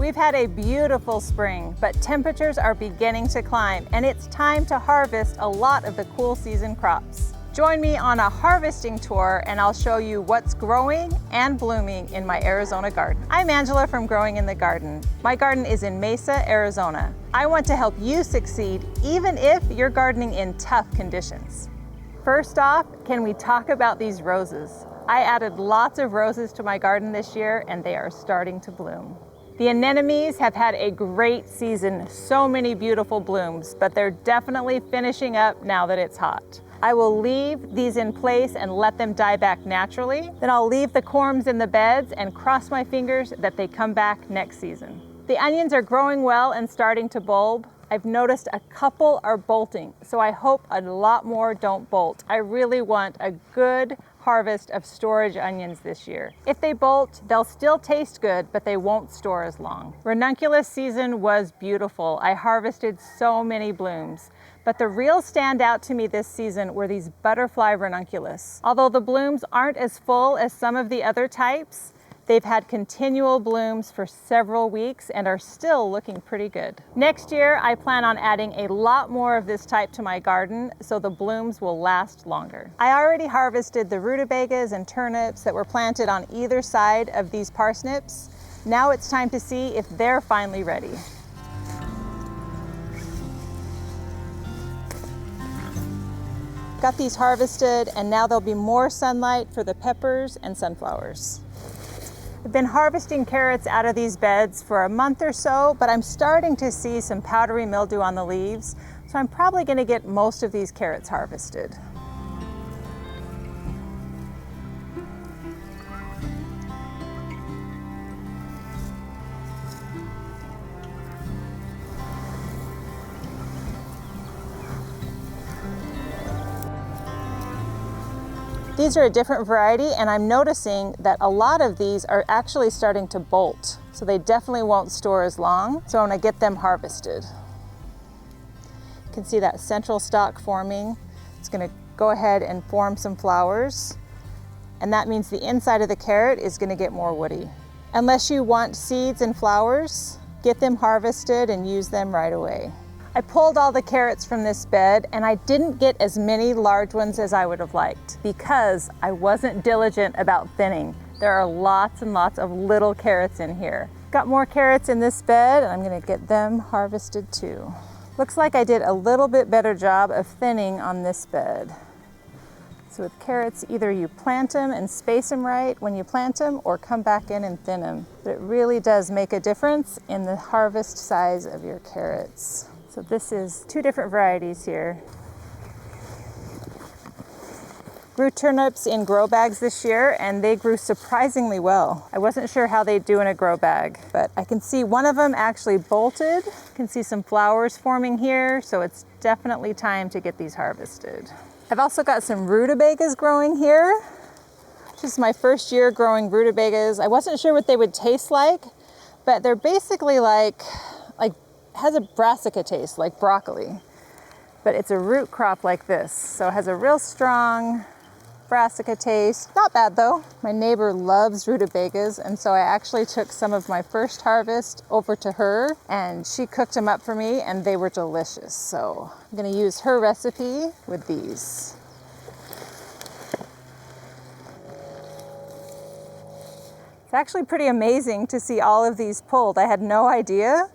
We've had a beautiful spring, but temperatures are beginning to climb, and it's time to harvest a lot of the cool season crops. Join me on a harvesting tour and I'll show you what's growing and blooming in my Arizona garden. I'm Angela from Growing in the Garden. My garden is in Mesa, Arizona. I want to help you succeed even if you're gardening in tough conditions. First off, can we talk about these roses? I added lots of roses to my garden this year and they are starting to bloom. The anemones have had a great season, so many beautiful blooms, but they're definitely finishing up now that it's hot. I will leave these in place and let them die back naturally. Then I'll leave the corms in the beds and cross my fingers that they come back next season. The onions are growing well and starting to bulb. I've noticed a couple are bolting, so I hope a lot more don't bolt. I really want a good harvest of storage onions this year. If they bolt, they'll still taste good, but they won't store as long. Renunculus season was beautiful. I harvested so many blooms. But the real standout to me this season were these butterfly renunculus. Although the blooms aren't as full as some of the other types, they've had continual blooms for several weeks and are still looking pretty good. Next year, I plan on adding a lot more of this type to my garden so the blooms will last longer. I already harvested the rutabagas and turnips that were planted on either side of these parsnips. Now it's time to see if they're finally ready. Got these harvested and now there'll be more sunlight for the peppers and sunflowers. I've been harvesting carrots out of these beds for a month or so, but I'm starting to see some powdery mildew on the leaves, so I'm probably going to get most of these carrots harvested. These are a different variety, and I'm noticing that a lot of these are actually starting to bolt. So they definitely won't store as long. So I'm gonna get them harvested. You can see that central stalk forming. It's gonna go ahead and form some flowers. And that means the inside of the carrot is gonna get more woody. Unless you want seeds and flowers, get them harvested and use them right away. I pulled all the carrots from this bed and I didn't get as many large ones as I would have liked because I wasn't diligent about thinning. There are lots and lots of little carrots in here. Got more carrots in this bed and I'm gonna get them harvested too. Looks like I did a little bit better job of thinning on this bed. So with carrots, either you plant them and space them right when you plant them or come back in and thin them. But it really does make a difference in the harvest size of your carrots. So this is two different varieties here. Grew turnips in grow bags this year and they grew surprisingly well. I wasn't sure how they'd do in a grow bag, but I can see one of them actually bolted. You can see some flowers forming here, so it's definitely time to get these harvested. I've also got some rutabagas growing here. This is my first year growing rutabagas. I wasn't sure what they would taste like, but they're basically like has a brassica taste, like broccoli, but it's a root crop like this. So it has a real strong brassica taste. Not bad though. My neighbor loves rutabagas, and so I actually took some of my first harvest over to her and she cooked them up for me and they were delicious. So I'm gonna use her recipe with these. It's actually pretty amazing to see all of these pulled. I had no idea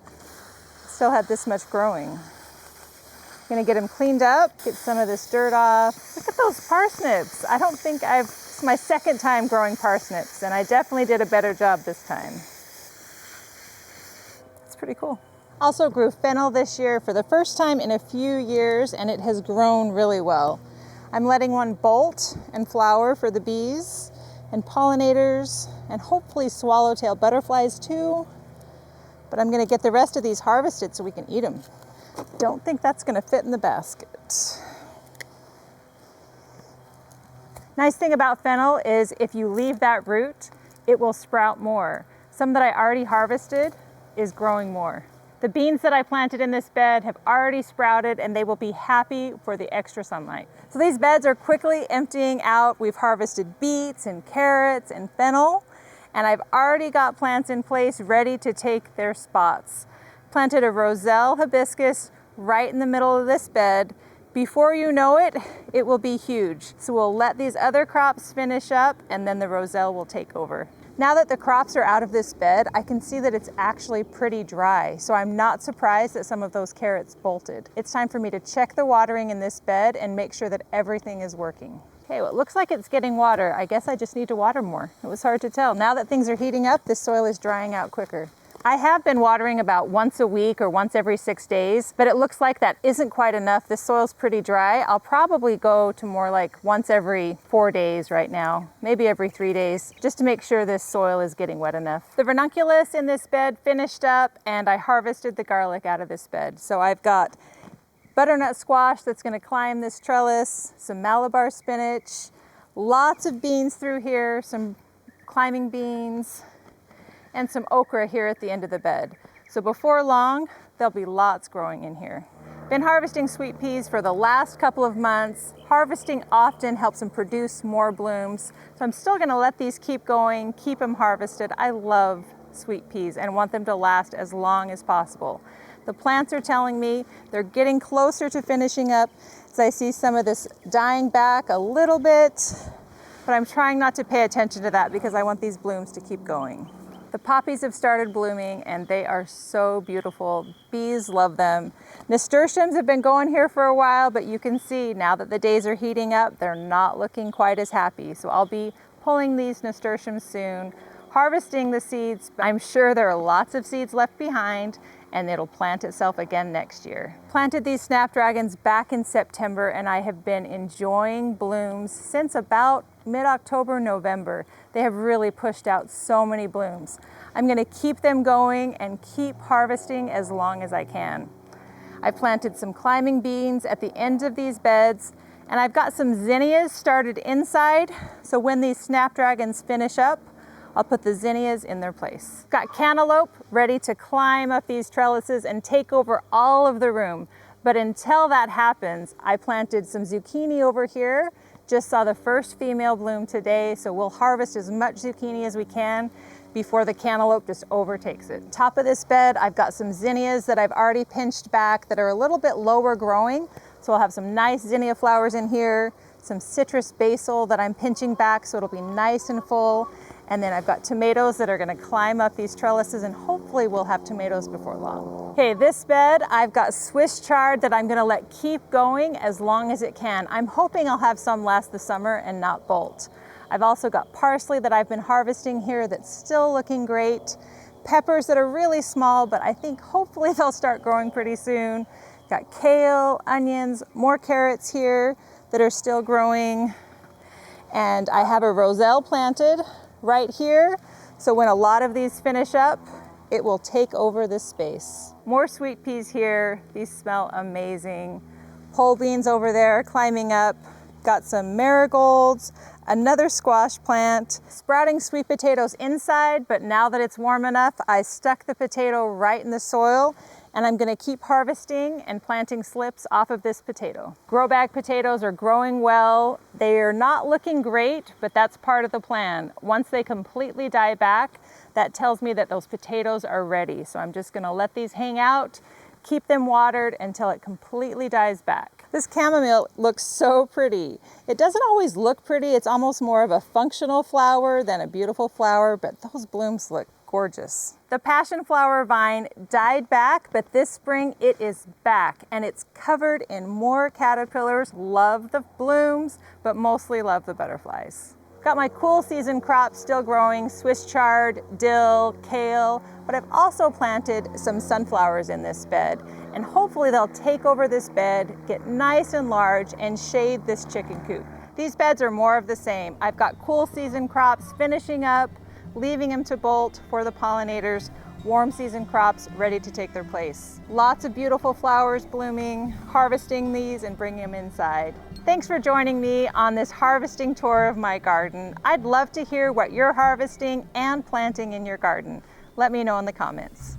still had this much growing. I'm gonna get them cleaned up, get some of this dirt off. Look at those parsnips. I don't think it's my second time growing parsnips, and I definitely did a better job this time. It's pretty cool. Also grew fennel this year for the first time in a few years, and it has grown really well. I'm letting one bolt and flower for the bees and pollinators, and hopefully swallowtail butterflies too. But I'm gonna get the rest of these harvested so we can eat them. Don't think that's gonna fit in the basket. Nice thing about fennel is if you leave that root, it will sprout more. Some that I already harvested is growing more. The beans that I planted in this bed have already sprouted and they will be happy for the extra sunlight. So these beds are quickly emptying out. We've harvested beets and carrots and fennel. and I've already got plants in place ready to take their spots. Planted a roselle hibiscus right in the middle of this bed. Before you know it, it will be huge. So we'll let these other crops finish up and then the roselle will take over. Now that the crops are out of this bed, I can see that it's actually pretty dry. So I'm not surprised that some of those carrots bolted. It's time for me to check the watering in this bed and make sure that everything is working. Okay, well, it looks like it's getting water. I guess I just need to water more. It was hard to tell. Now that things are heating up, this soil is drying out quicker. I have been watering about once a week or once every 6 days, but it looks like that isn't quite enough. This soil's pretty dry. I'll probably go to more like once every 4 days right now, maybe every 3 days, just to make sure this soil is getting wet enough. The ranunculus in this bed finished up and I harvested the garlic out of this bed. So I've got butternut squash that's gonna climb this trellis, some Malabar spinach, lots of beans through here, some climbing beans, and some okra here at the end of the bed. So before long, there'll be lots growing in here. Been harvesting sweet peas for the last couple of months. Harvesting often helps them produce more blooms. So I'm still gonna let these keep going, keep them harvested. I love sweet peas and want them to last as long as possible. The plants are telling me they're getting closer to finishing up as I see some of this dying back a little bit, but I'm trying not to pay attention to that because I want these blooms to keep going. The poppies have started blooming and they are so beautiful. Bees love them. Nasturtiums have been going here for a while, but you can see now that the days are heating up, they're not looking quite as happy. So I'll be pulling these nasturtiums soon, harvesting the seeds. I'm sure there are lots of seeds left behind and it'll plant itself again next year. Planted these snapdragons back in September and I have been enjoying blooms since about mid-October, November. They have really pushed out so many blooms. I'm gonna keep them going and keep harvesting as long as I can. I planted some climbing beans at the end of these beds and I've got some zinnias started inside. So when these snapdragons finish up, I'll put the zinnias in their place. Got cantaloupe ready to climb up these trellises and take over all of the room. But until that happens, I planted some zucchini over here. Just saw the first female bloom today, so we'll harvest as much zucchini as we can before the cantaloupe just overtakes it. Top of this bed, I've got some zinnias that I've already pinched back that are a little bit lower growing. So I'll have some nice zinnia flowers in here, some citrus basil that I'm pinching back so it'll be nice and full. And then I've got tomatoes that are gonna climb up these trellises and hopefully we'll have tomatoes before long. Okay, this bed, I've got Swiss chard that I'm gonna let keep going as long as it can. I'm hoping I'll have some last the summer and not bolt. I've also got parsley that I've been harvesting here that's still looking great. Peppers that are really small, but I think hopefully they'll start growing pretty soon. Got kale, onions, more carrots here that are still growing. And I have a roselle planted right here. So when a lot of these finish up, it will take over this space. More sweet peas here. These smell amazing. Pole beans over there climbing up. Got some marigolds, another squash plant, sprouting sweet potatoes inside, but now that it's warm enough, I stuck the potato right in the soil and I'm gonna keep harvesting and planting slips off of this potato. Grow bag potatoes are growing well. They are not looking great, but that's part of the plan. Once they completely die back, that tells me that those potatoes are ready. So I'm just gonna let these hang out, keep them watered until it completely dies back. This chamomile looks so pretty. It doesn't always look pretty. It's almost more of a functional flower than a beautiful flower, but those blooms look gorgeous. The passion flower vine died back, but this spring it is back and it's covered in more caterpillars. Love the blooms, but mostly love the butterflies. Got my cool season crops still growing, Swiss chard, dill, kale, but I've also planted some sunflowers in this bed and hopefully they'll take over this bed, get nice and large and shade this chicken coop. These beds are more of the same. I've got cool season crops finishing up, leaving them to bolt for the pollinators, warm season crops ready to take their place. Lots of beautiful flowers blooming, harvesting these and bringing them inside. Thanks for joining me on this harvesting tour of my garden. I'd love to hear what you're harvesting and planting in your garden. Let me know in the comments.